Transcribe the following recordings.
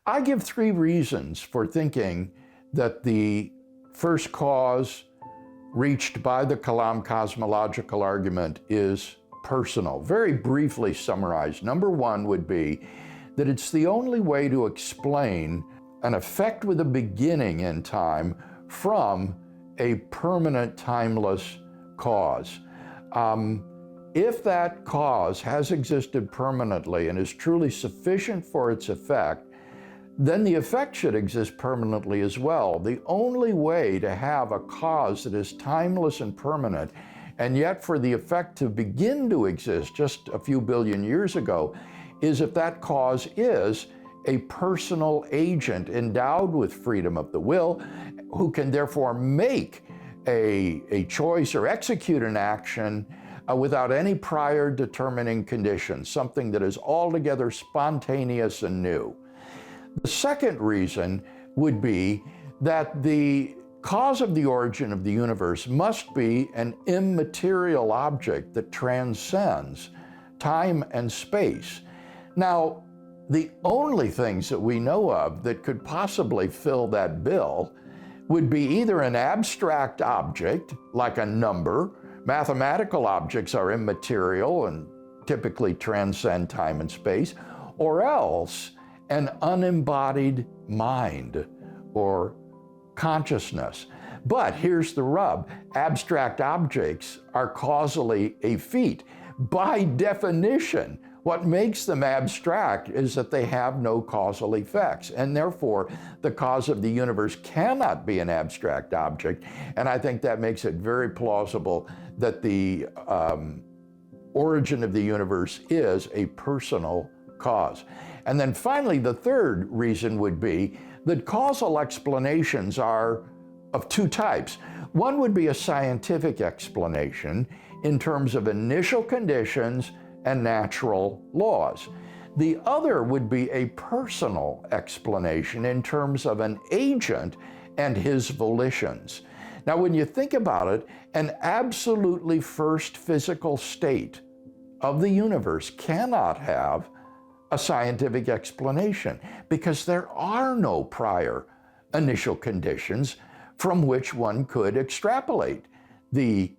I give three reasons for thinking that the first cause reached by the Kalam cosmological argument is personal. Very briefly summarized, number one would be that it's the only way to explain an effect with a beginning in time from a permanent, timeless cause. If that cause has existed permanently and is truly sufficient for its effect, then the effect should exist permanently as well. The only way to have a cause that is timeless and permanent, and yet for the effect to begin to exist just a few billion years ago, is if that cause is a personal agent endowed with freedom of the will, who can therefore make a choice or execute an action without any prior determining conditions, something that is altogether spontaneous and new. The second reason would be that the cause of the origin of the universe must be an immaterial object that transcends time and space. Now, the only things that we know of that could possibly fill that bill would be either an abstract object, like a number. Mathematical objects are immaterial and typically transcend time and space, or else an unembodied mind or consciousness. But here's the rub. Abstract objects are causally effete. By definition, what makes them abstract is that they have no causal effects, and therefore the cause of the universe cannot be an abstract object. And I think that makes it very plausible that the origin of the universe is a personal cause. And then finally, the third reason would be that causal explanations are of two types. One would be a scientific explanation in terms of initial conditions and natural laws. The other would be a personal explanation in terms of an agent and his volitions. Now, when you think about it, an absolutely first physical state of the universe cannot have a scientific explanation because there are no prior initial conditions from which one could extrapolate the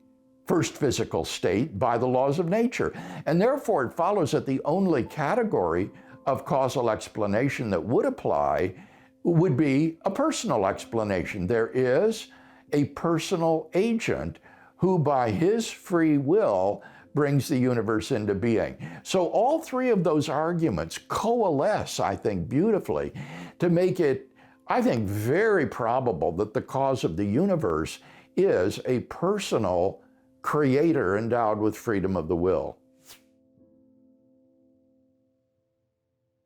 first physical state by the laws of nature. And therefore, it follows that the only category of causal explanation that would apply would be a personal explanation. There is a personal agent who, by his free will, brings the universe into being. So all three of those arguments coalesce, I think, beautifully to make it, I think, very probable that the cause of the universe is a personal creator endowed with freedom of the will.